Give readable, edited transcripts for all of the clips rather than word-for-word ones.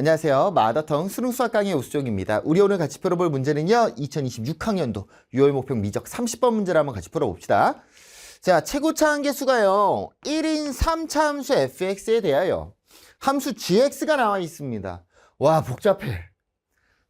안녕하세요. 마더텅 수능수학 강의 오수종입니다. 우리 오늘 같이 풀어볼 문제는요. 2026학년도 6월 목표 미적 30번 문제를 한번 같이 풀어봅시다. 자, 최고차 한계수가요. 1인 3차 함수 fx에 대하여 함수 gx가 나와 있습니다. 와, 복잡해.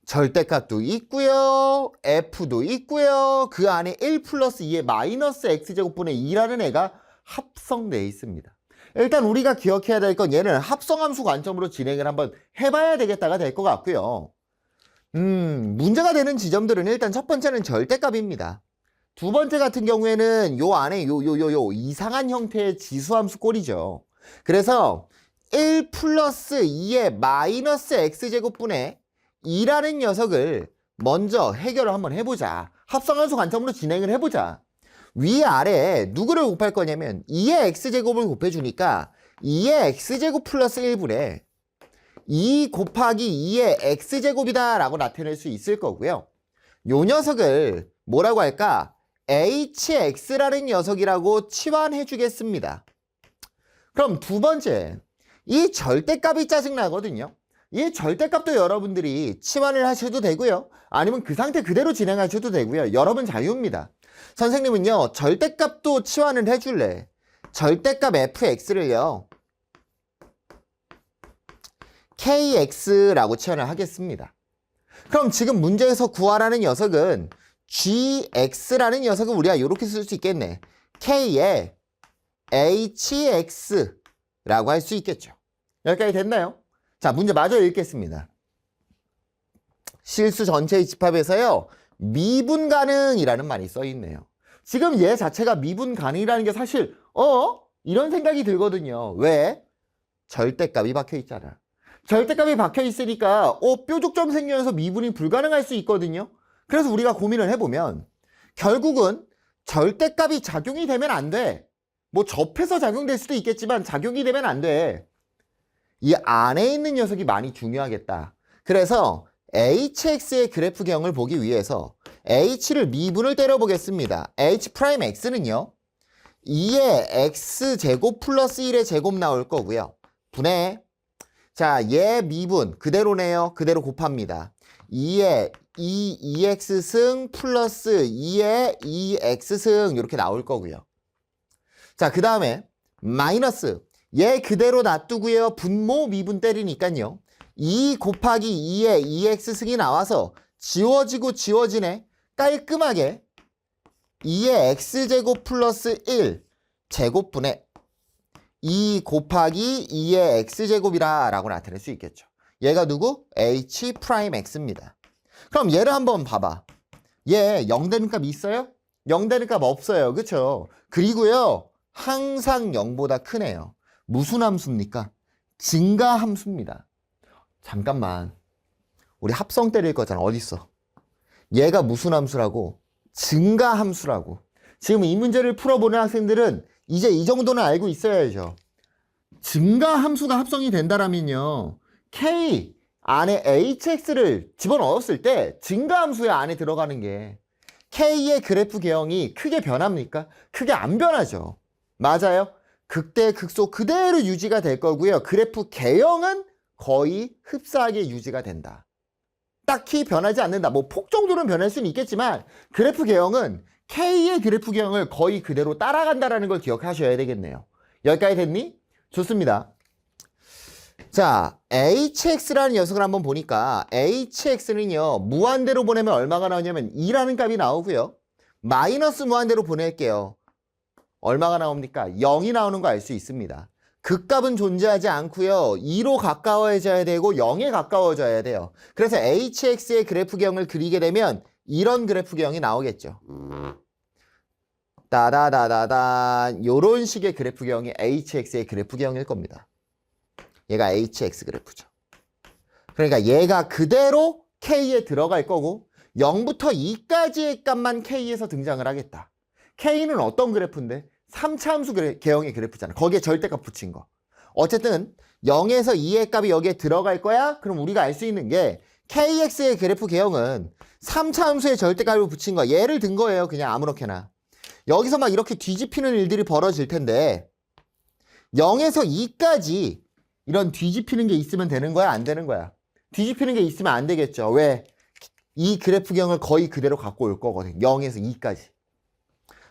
절대값도 있고요. f도 있고요. 그 안에 1 플러스 2의 마이너스 x제곱분의 2라는 애가 합성되어 있습니다. 일단 우리가 기억해야 될 건 얘는 합성함수 관점으로 진행을 한번 해봐야 되겠다가 될 것 같고요. 문제가 되는 지점들은 일단 첫 번째는 절대값입니다. 두 번째 같은 경우에는 요 안에 요 이상한 형태의 지수함수 꼴이죠. 그래서 1 플러스 2의 마이너스 x제곱분의 2라는 녀석을 먼저 해결을 한번 해보자. 합성함수 관점으로 진행을 해보자. 위아래에 누구를 곱할 거냐면 2의 x제곱을 곱해주니까 2의 x제곱 플러스 1분의 2 곱하기 2의 x제곱이다 라고 나타낼 수 있을 거고요. 요 녀석을 뭐라고 할까? hx라는 녀석이라고 치환해 주겠습니다. 그럼 두 번째, 이 절대값이 짜증나거든요. 이 절대값도 여러분들이 치환을 하셔도 되고요. 아니면 그 상태 그대로 진행하셔도 되고요. 여러분 자유입니다. 선생님은요, 절대값도 치환을 해줄래. 절대값 fx를요, kx라고 치환을 하겠습니다. 그럼 지금 문제에서 구하라는 녀석은 gx라는 녀석은 우리가 이렇게 쓸 수 있겠네. k에 hx라고 할 수 있겠죠. 여기까지 됐나요? 자, 문제 마저 읽겠습니다. 실수 전체의 집합에서요, 미분 가능이라는 말이 써 있네요. 지금 얘 자체가 미분 가능이라는 게 사실 이런 생각이 들거든요. 왜? 절대값이 박혀 있잖아. 절대값이 박혀 있으니까 뾰족점 생기면서 미분이 불가능할 수 있거든요. 그래서 우리가 고민을 해보면 결국은 절대값이 작용이 되면 안 돼. 뭐 접해서 작용될 수도 있겠지만 작용이 되면 안 돼. 이 안에 있는 녀석이 많이 중요하겠다. 그래서 hx의 그래프경을 보기 위해서 h를 미분을 때려보겠습니다. h'x는요 2의 x제곱 플러스 1의 제곱 나올 거고요. 분해, 자, 얘 미분 그대로네요. 그대로 곱합니다. 2의 2x승 플러스 2의 2x승 이렇게 나올 거고요. 자, 그 다음에 마이너스, 얘 그대로 놔두고요. 분모 미분 때리니까요 2 곱하기 2의 2x승이 나와서 지워지고 지워지네. 깔끔하게 2의 x제곱 플러스 1 제곱분의 2 곱하기 2의 x제곱이라 라고 나타낼 수 있겠죠. 얘가 누구? h'x입니다. 그럼 얘를 한번 봐봐. 얘 0 되는 값 있어요? 0 되는 값 없어요. 그쵸? 그리고요 항상 0보다 크네요. 무슨 함수입니까? 증가함수입니다. 잠깐만, 우리 합성 때릴 거잖아. 어딨어? 얘가 무슨 함수라고? 증가함수라고. 지금 이 문제를 풀어보는 학생들은 이제 이 정도는 알고 있어야죠. 증가함수가 합성이 된다라면요, k 안에 hx를 집어넣었을 때 증가함수의 안에 들어가는 게 k의 그래프 개형이 크게 변합니까? 크게 안 변하죠. 맞아요? 극대 극소 그대로 유지가 될 거고요. 그래프 개형은 거의 흡사하게 유지가 된다. 딱히 변하지 않는다. 뭐 폭 정도는 변할 수는 있겠지만 그래프 개형은 K의 그래프 개형을 거의 그대로 따라간다라는 걸 기억하셔야 되겠네요. 여기까지 됐니? 좋습니다. 자, hx라는 녀석을 한번 보니까 hx는요 무한대로 보내면 얼마가 나오냐면 2라는 값이 나오고요. 마이너스 무한대로 보낼게요. 얼마가 나옵니까? 0이 나오는 거 알 수 있습니다. 극값은 존재하지 않고요. 2로 가까워져야 되고 0에 가까워져야 돼요. 그래서 hx의 그래프경을 그리게 되면 이런 그래프경이 나오겠죠. 따다다다단 요런 식의 그래프경이 hx의 그래프경일 겁니다. 얘가 hx 그래프죠. 그러니까 얘가 그대로 k에 들어갈 거고 0부터 2까지의 값만 k에서 등장을 하겠다. k는 어떤 그래프인데? 3차 함수 개형의 그래프잖아. 거기에 절대값 붙인 거. 어쨌든 0에서 2의 값이 여기에 들어갈 거야? 그럼 우리가 알 수 있는 게 kx의 그래프 개형은 3차 함수의 절대값을 붙인 거. 얘를 든 거예요. 그냥 아무렇게나. 여기서 막 이렇게 뒤집히는 일들이 벌어질 텐데 0에서 2까지 이런 뒤집히는 게 있으면 되는 거야? 안 되는 거야? 뒤집히는 게 있으면 안 되겠죠. 왜? 이 그래프경을 거의 그대로 갖고 올 거거든. 0에서 2까지.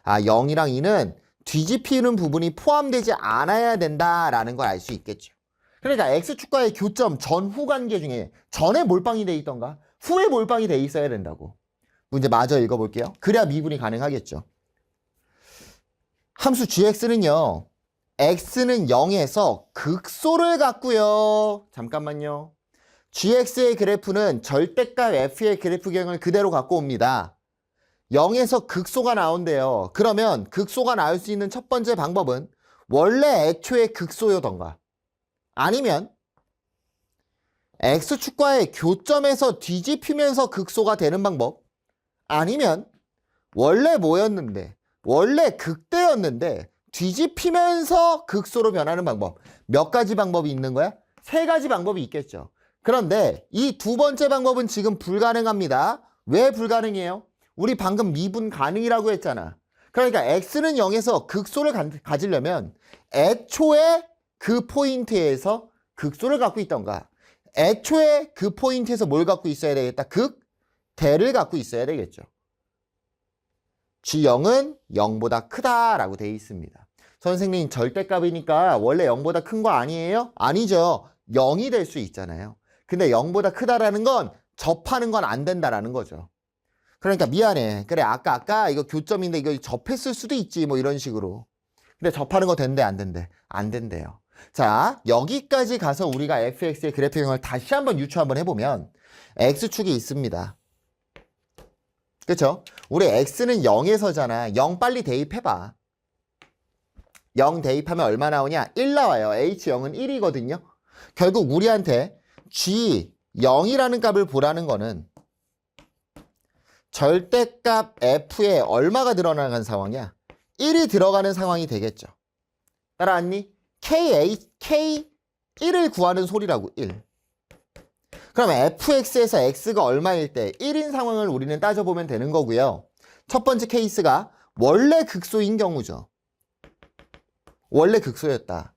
0이랑 2는 뒤집히는 부분이 포함되지 않아야 된다라는 걸 알 수 있겠죠. 그러니까 X축과의 교점 전후 관계 중에 전에 몰빵이 돼 있던가 후에 몰빵이 돼 있어야 된다고. 문제 마저 읽어볼게요. 그래야 미분이 가능하겠죠. 함수 gx는요. x는 0에서 극소를 갖고요. 잠깐만요. gx의 그래프는 절대값 f의 그래프경을 그대로 갖고 옵니다. 0에서 극소가 나온대요. 그러면 극소가 나올 수 있는 첫 번째 방법은 원래 애초에 극소요던가 아니면 x축과의 교점에서 뒤집히면서 극소가 되는 방법 아니면 원래 뭐였는데 원래 극대였는데 뒤집히면서 극소로 변하는 방법. 몇 가지 방법이 있는 거야? 3가지 방법이 있겠죠. 그런데 이 두 번째 방법은 지금 불가능합니다. 왜 불가능해요? 우리 방금 미분 가능이라고 했잖아. 그러니까 x는 0에서 극소를 가지려면 애초에 그 포인트에서 극소를 갖고 있던가 애초에 그 포인트에서 뭘 갖고 있어야 되겠다? 극대를 갖고 있어야 되겠죠. G0은 0보다 크다라고 되어 있습니다. 선생님 절대값이니까 원래 0보다 큰 거 아니에요? 아니죠. 0이 될 수 있잖아요. 근데 0보다 크다라는 건 접하는 건 안 된다라는 거죠. 그러니까 미안해. 그래 아까 이거 교점인데 이거 접했을 수도 있지 뭐 이런 식으로. 근데 접하는 거 된대 안 된대? 안 된대요. 자 여기까지 가서 우리가 fx의 그래프형을 다시 한번 유추 한번 해보면 x축이 있습니다. 그쵸? 우리 x는 0에서잖아. 0 빨리 대입해봐. 0 대입하면 얼마 나오냐? 1 나와요. h0은 1이거든요. 결국 우리한테 g0이라는 값을 보라는 거는 절대값 f에 얼마가 들어가는 상황이야? 1이 들어가는 상황이 되겠죠. 따라왔니? K1을 구하는 소리라고 1. 그럼 fx에서 x가 얼마일 때 1인 상황을 우리는 따져보면 되는 거고요. 첫 번째 케이스가 원래 극소인 경우죠. 원래 극소였다.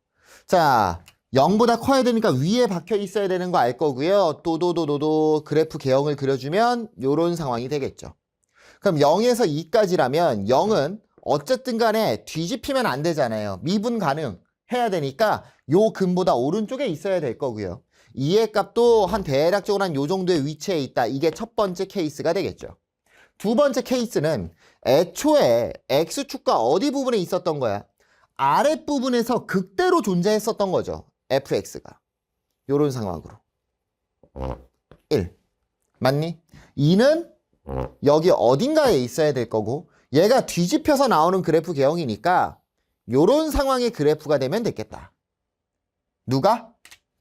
자, 0보다 커야 되니까 위에 박혀 있어야 되는 거 알 거고요. 또도도도도 그래프 개형을 그려주면 이런 상황이 되겠죠. 그럼 0에서 2까지라면 0은 어쨌든 간에 뒤집히면 안 되잖아요. 미분 가능해야 되니까 요 근보다 오른쪽에 있어야 될 거고요. 2의 값도 한 대략적으로 한 요 정도의 위치에 있다. 이게 첫 번째 케이스가 되겠죠. 두 번째 케이스는 애초에 x축과 어디 부분에 있었던 거야? 아랫부분에서 극대로 존재했었던 거죠. fx가. 요런 상황으로. 1. 맞니? 2는 여기 어딘가에 있어야 될 거고 얘가 뒤집혀서 나오는 그래프 개형이니까 요런 상황의 그래프가 되면 됐겠다. 누가?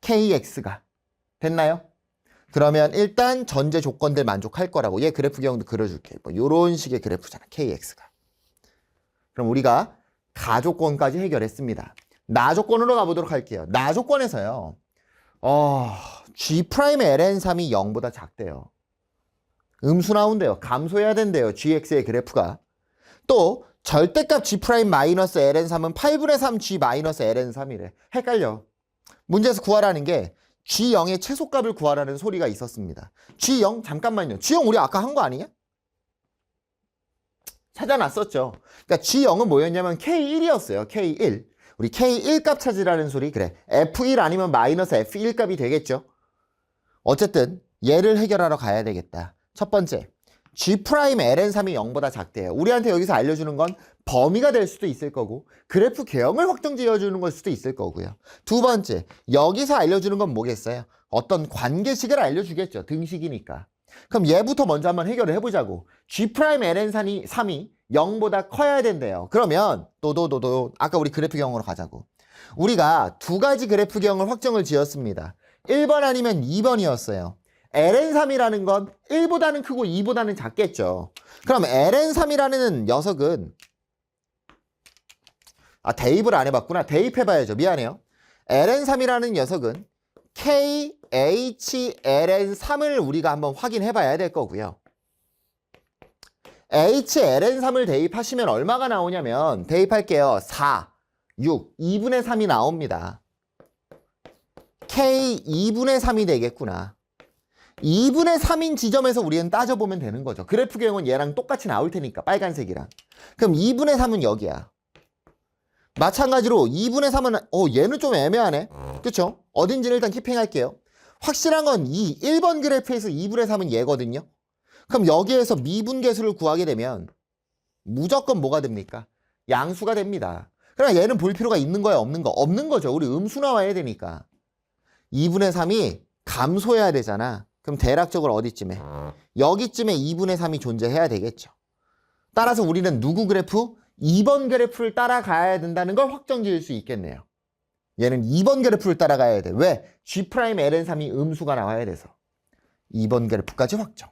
kx가. 됐나요? 그러면 일단 전제 조건들 만족할 거라고. 얘 그래프 개형도 그려줄게. 뭐 요런 식의 그래프잖아. kx가. 그럼 우리가 가조건까지 해결했습니다. 나조건으로 가보도록 할게요. 나조건에서요. G'ln3이 0보다 작대요. 음수 나온대요. 감소해야 된대요. gx의 그래프가. 또 절대값 G'-ln3은 8분의 3 G-ln3이래. 헷갈려. 문제에서 구하라는 게 G0의 최소값을 구하라는 소리가 있었습니다. G0 잠깐만요. G0 우리 아까 한 거 아니냐? 찾아놨었죠. 그러니까 G0은 뭐였냐면 K1이었어요. K1. 우리 K1 값 찾으라는 소리. 그래. F1 아니면 마이너스 F1 값이 되겠죠. 어쨌든 얘를 해결하러 가야 되겠다. 첫 번째. G'ln3이 0보다 작대요. 우리한테 여기서 알려주는 건 범위가 될 수도 있을 거고 그래프 개형을 확정 지어주는 걸 수도 있을 거고요. 두 번째. 여기서 알려주는 건 뭐겠어요? 어떤 관계식을 알려주겠죠. 등식이니까. 그럼 얘부터 먼저 한번 해결을 해보자고. G'ln3이 0보다 커야 된대요. 그러면 또도도도 아까 우리 그래프 개형으로 가자고. 우리가 두 가지 그래프 개형을 확정을 지었습니다. 1번 아니면 2번이었어요. ln3이라는 건 1보다는 크고 2보다는 작겠죠. 그럼 ln3이라는 녀석은 대입을 안 해봤구나. 대입해봐야죠. 미안해요. ln3이라는 녀석은 KHln3을 우리가 한번 확인해봐야 될 거고요. HlN3을 대입하시면 얼마가 나오냐면 대입할게요. 4, 6, 2분의 3이 나옵니다. K 2분의 3이 되겠구나. 2분의 3인 지점에서 우리는 따져보면 되는 거죠. 그래프 개형은 얘랑 똑같이 나올 테니까, 빨간색이랑. 그럼 2분의 3은 여기야. 마찬가지로 2분의 3은 얘는 좀 애매하네. 그쵸? 어딘지는 일단 키핑할게요. 확실한 건 이 1번 그래프에서 2분의 3은 얘거든요. 그럼 여기에서 미분계수를 구하게 되면 무조건 뭐가 됩니까? 양수가 됩니다. 그럼 얘는 볼 필요가 있는 거야, 없는 거? 없는 거죠. 우리 음수 나와야 되니까. 2분의 3이 감소해야 되잖아. 그럼 대략적으로 어디쯤에? 여기쯤에 2분의 3이 존재해야 되겠죠. 따라서 우리는 누구 그래프? 2번 그래프를 따라가야 된다는 걸 확정 지을 수 있겠네요. 얘는 2번 그래프를 따라가야 돼. 왜? G'ln3이 음수가 나와야 돼서. 2번 그래프까지 확정.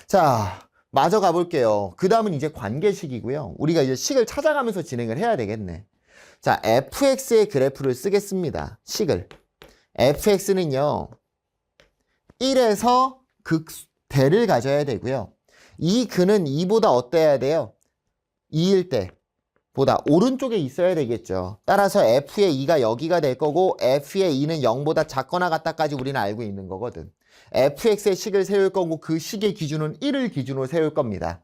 자, 마저 가볼게요. 그 다음은 이제 관계식이고요. 우리가 이제 식을 찾아가면서 진행을 해야 되겠네. 자, fx의 그래프를 쓰겠습니다. 식을. fx는요, 1에서 극대를 가져야 되고요. 이 근은 2보다 어때야 돼요? 2일 때 보다 오른쪽에 있어야 되겠죠. 따라서 f의 2가 여기가 될 거고 f의 2는 0보다 작거나 같다까지 우리는 알고 있는 거거든. fx의 식을 세울 거고 그 식의 기준은 1을 기준으로 세울 겁니다.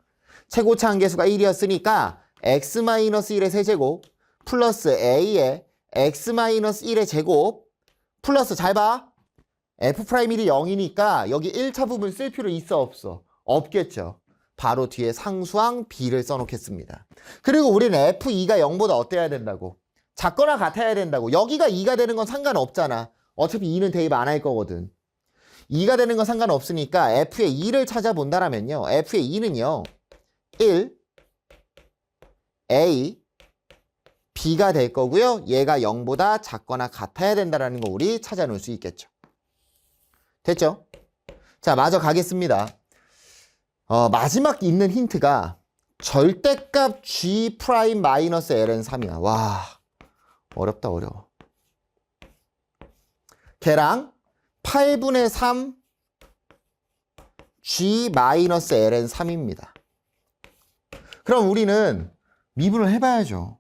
최고차 한계수가 1이었으니까 x-1의 세제곱 플러스 a의 x-1의 제곱 플러스 잘 봐. f'1이 0이니까 여기 1차 부분 쓸 필요 있어 없어? 없겠죠. 바로 뒤에 상수항 b를 써놓겠습니다. 그리고 우리는 f2가 0보다 어때야 된다고? 작거나 같아야 된다고. 여기가 2가 되는 건 상관없잖아. 어차피 2는 대입 안 할 거거든. 2가 되는 건 상관없으니까 f의 2를 찾아본다라면요. f의 2는요. 1, a, b가 될 거고요. 얘가 0보다 작거나 같아야 된다는 거 우리 찾아놓을 수 있겠죠. 됐죠? 자, 마저 가겠습니다. 마지막 있는 힌트가 절대값 G'-ln 3이야. 와, 어렵다, 어려워. 걔랑 8분의 3 G-ln 3입니다. 그럼 우리는 미분을 해봐야죠.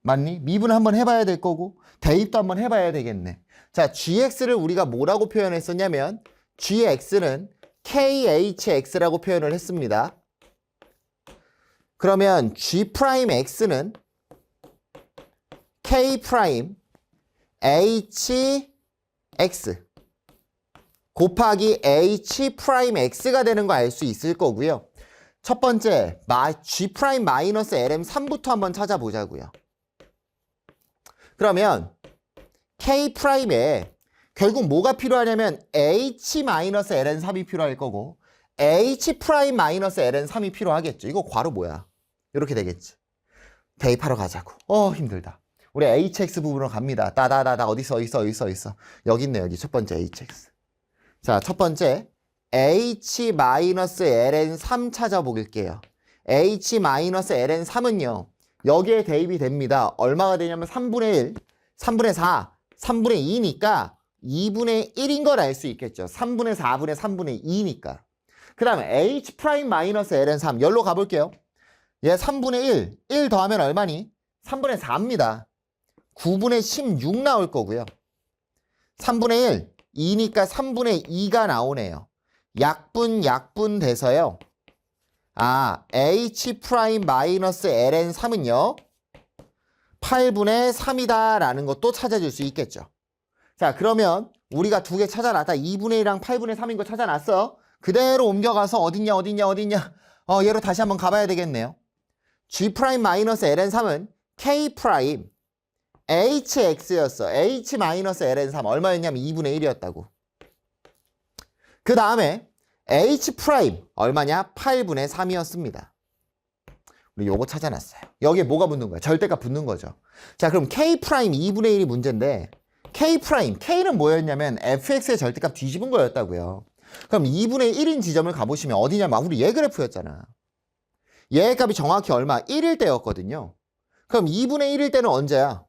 맞니? 미분을 한번 해봐야 될 거고 대입도 한번 해봐야 되겠네. 자, gx를 우리가 뭐라고 표현했었냐면 gx는 khx라고 표현을 했습니다. 그러면 g'x는 k'hx 곱하기 h'x가 되는 거 알 수 있을 거고요. 첫 번째 G'-lm3부터 한번 찾아보자고요. 그러면 K'에 결국 뭐가 필요하냐면 H-ln3이 필요할 거고 H'-ln3이 필요하겠죠. 이거 괄호 뭐야? 이렇게 되겠지. 대입하러 가자고. 힘들다. 우리 HX 부분으로 갑니다. 따다다다 어딨어? 여기 있네. 여기 첫 번째 HX. 자, 첫 번째 H-ln3 찾아볼게요. H-ln3은요. 여기에 대입이 됩니다. 얼마가 되냐면 3분의 1, 3분의 4, 3분의 2니까 2분의 1인 걸 알 수 있겠죠. 3분의 4분의 3분의 2니까. 그 다음에 H'-ln3 열로 가볼게요. 얘 3분의 1, 1 더하면 얼마니? 3분의 4입니다. 9분의 16 나올 거고요. 3분의 1, 2니까 3분의 2가 나오네요. 약분 돼서요. H'-ln3은요. 8분의 3이다 라는 것도 찾아줄 수 있겠죠. 자, 그러면 우리가 두 개 찾아놨다. 2분의 1이랑 8분의 3인 거 찾아놨어. 그대로 옮겨가서 어딨냐. 얘로 다시 한번 가봐야 되겠네요. G'-ln3은 K'-hx였어. H-ln3 얼마였냐면 2분의 1이었다고. 그 다음에 H' 얼마냐? 8분의 3이었습니다. 우리 요거 찾아놨어요. 여기에 뭐가 붙는 거야? 절대값 붙는 거죠. 자, 그럼 K' 2분의 1이 문제인데 K는 뭐였냐면 fx의 절대값 뒤집은 거였다고요. 그럼 2분의 1인 지점을 가보시면 어디냐면 우리 얘 그래프였잖아. 얘 값이 정확히 얼마? 1일 때였거든요. 그럼 2분의 1일 때는 언제야?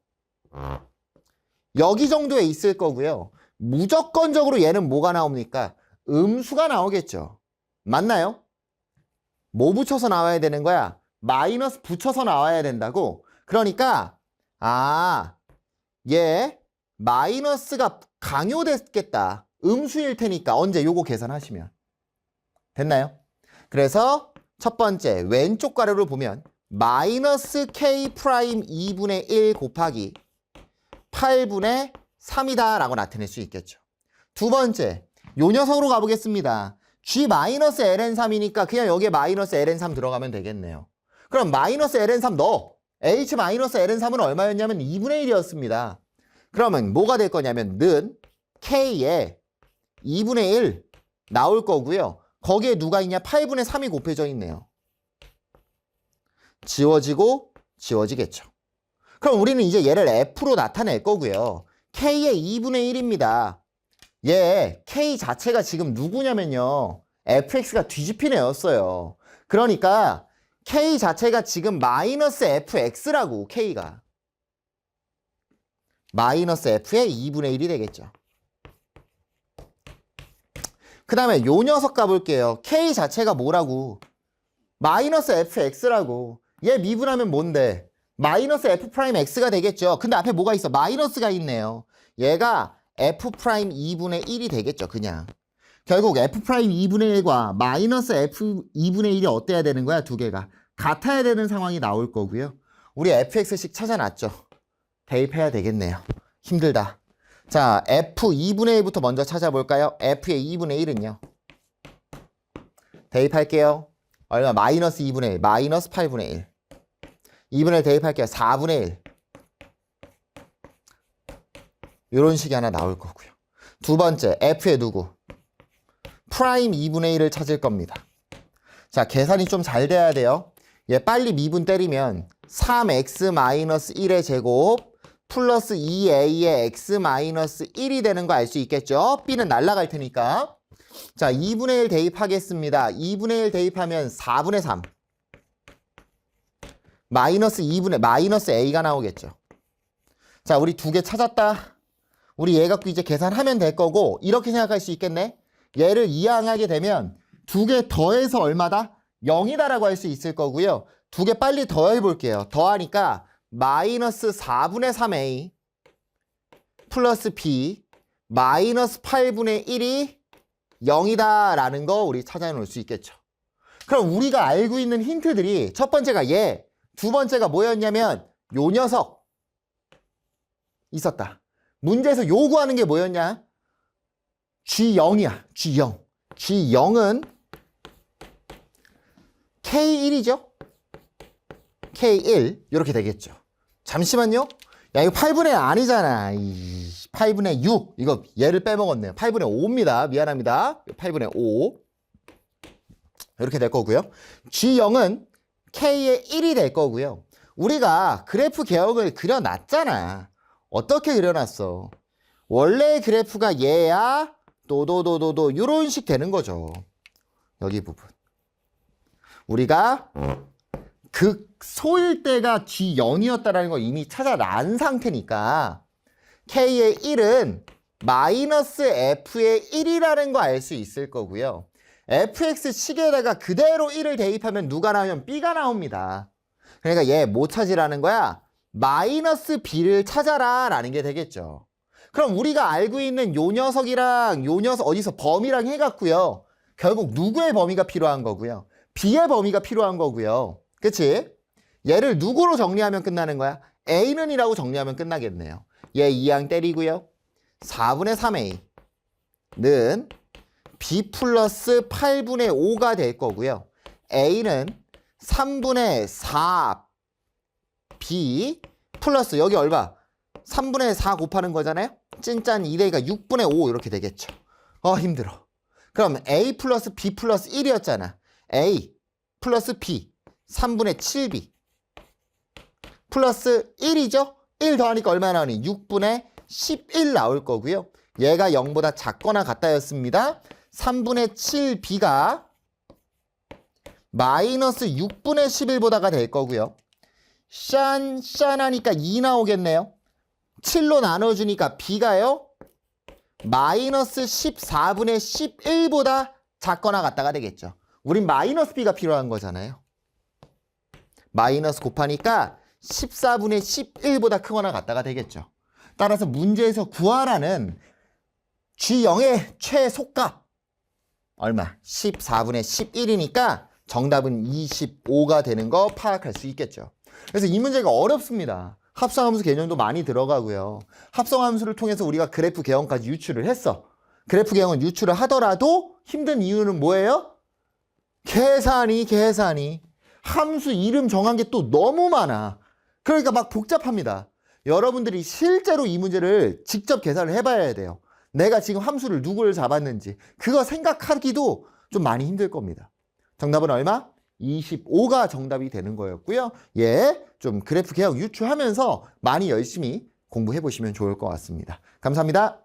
여기 정도에 있을 거고요. 무조건적으로 얘는 뭐가 나옵니까? 음수가 나오겠죠. 맞나요? 뭐 붙여서 나와야 되는 거야? 마이너스 붙여서 나와야 된다고. 그러니까 얘 마이너스가 강요됐겠다. 음수일 테니까 언제 요거 계산하시면 됐나요? 그래서 첫 번째 왼쪽 가로를 보면 마이너스 k 프라임 2분의 1 곱하기 8분의 3이다 라고 나타낼 수 있겠죠. 두 번째 요 녀석으로 가보겠습니다. g 마이너스 ln3이니까 그냥 여기에 마이너스 ln3 들어가면 되겠네요. 그럼 마이너스 ln3 넣어. h 마이너스 ln3은 얼마였냐면 2분의 1이었습니다. 그러면 뭐가 될 거냐면 는 k에 2분의 1 나올 거고요. 거기에 누가 있냐? 8분의 3이 곱해져 있네요. 지워지고 지워지겠죠. 그럼 우리는 이제 얘를 f로 나타낼 거고요. k의 2분의 1입니다. 얘 k 자체가 지금 누구냐면요. fx가 뒤집힌 애였어요. 그러니까 k 자체가 지금 마이너스 fx라고 k가. 마이너스 f의 2분의 1이 되겠죠. 그 다음에 요 녀석 가볼게요. k 자체가 뭐라고? 마이너스 fx라고. 얘 미분하면 뭔데? 마이너스 f 프라임 x가 되겠죠. 근데 앞에 뭐가 있어? 마이너스가 있네요. 얘가 f 프라임 2분의 1이 되겠죠. 그냥. 결국 f 프라임 2분의 1과 마이너스 f 2분의 1이 어때야 되는 거야? 두 개가. 같아야 되는 상황이 나올 거고요. 우리 fx식 찾아놨죠. 대입해야 되겠네요. 힘들다. 자, f 2분의 1부터 먼저 찾아볼까요? f의 2분의 1은요. 대입할게요. 얼마? 마이너스 2분의 1, 마이너스 8분의 1. 2분의 1 대입할게요. 4분의 1. 이런 식이 하나 나올 거고요. 두 번째, f의 누구? 프라임 2분의 1을 찾을 겁니다. 자, 계산이 좀 잘 돼야 돼요. 얘 빨리 미분 때리면 3x-1의 제곱 플러스 2a의 x-1이 되는 거 알 수 있겠죠? b는 날아갈 테니까. 자, 2분의 1 대입하겠습니다. 2분의 1 대입하면 4분의 3. 마이너스 a가 나오겠죠. 자, 우리 두 개 찾았다. 우리 얘 갖고 이제 계산하면 될 거고, 이렇게 생각할 수 있겠네. 얘를 이항하게 되면 두 개 더해서 얼마다? 0이다라고 할 수 있을 거고요. 두 개 빨리 더해볼게요. 더하니까 마이너스 4분의 3a 플러스 b 마이너스 8분의 1이 0이다 라는 거 우리 찾아놓을 수 있겠죠. 그럼 우리가 알고 있는 힌트들이 첫 번째가 얘, 두 번째가 뭐였냐면 요 녀석 있었다. 문제에서 요구하는 게 뭐였냐? G0이야. G0. G0은 K1이죠? K1 이렇게 되겠죠. 잠시만요. 야, 이거 8분의 아니잖아. 8분의 6. 이거 얘를 빼먹었네요. 8분의 5입니다. 미안합니다. 8분의 5. 이렇게 될 거고요. G0은 K의 1이 될 거고요. 우리가 그래프 개혁을 그려놨잖아. 어떻게 그려놨어? 원래 그래프가 얘야 도도도도도 이런 식 되는 거죠. 여기 부분. 우리가 극소일 때가 G0이었다라는 걸 이미 찾아난 상태니까 K의 1은 마이너스 F의 1이라는 거 알 수 있을 거고요. fx 식에다가 그대로 1을 대입하면 누가 나오면 b가 나옵니다. 그러니까 얘 뭐 찾으라는 거야? 마이너스 b를 찾아라 라는 게 되겠죠. 그럼 우리가 알고 있는 요 녀석이랑 요 녀석 어디서 범위랑 해갖고요. 결국 누구의 범위가 필요한 거고요. b의 범위가 필요한 거고요. 그치? 얘를 누구로 정리하면 끝나는 거야? a는 이라고 정리하면 끝나겠네요. 얘 2항 때리고요. 4분의 3a는 b 플러스 8분의 5가 될 거고요. a는 3분의 4b 플러스 여기 얼마? 3분의 4 곱하는 거잖아요. 찐짠 2대가 6분의 5 이렇게 되겠죠. 힘들어. 그럼 a 플러스 b 플러스 1이었잖아. a 플러스 b 3분의 7b 플러스 1이죠. 1 더하니까 얼마 나오니? 6분의 11 나올 거고요. 얘가 0보다 작거나 같다였습니다. 3분의 7b가 마이너스 6분의 11보다가 될 거고요. 짠짠하니까 2 나오겠네요. 7로 나눠주니까 b가요. 마이너스 14분의 11보다 작거나 같다가 되겠죠. 우린 마이너스 b가 필요한 거잖아요. 마이너스 곱하니까 14분의 11보다 크거나 같다가 되겠죠. 따라서 문제에서 구하라는 G0의 최소값 얼마? 14분의 11이니까 정답은 25가 되는 거 파악할 수 있겠죠. 그래서 이 문제가 어렵습니다. 합성함수 개념도 많이 들어가고요. 합성함수를 통해서 우리가 그래프 개형까지 유출을 했어. 그래프 개형은 유출을 하더라도 힘든 이유는 뭐예요? 계산이 함수 이름 정한 게 또 너무 많아. 그러니까 막 복잡합니다. 여러분들이 실제로 이 문제를 직접 계산을 해봐야 돼요. 내가 지금 함수를 누구를 잡았는지 그거 생각하기도 좀 많이 힘들 겁니다. 정답은 얼마? 25가 정답이 되는 거였고요. 예, 좀 그래프 개형 유추하면서 많이 열심히 공부해 보시면 좋을 것 같습니다. 감사합니다.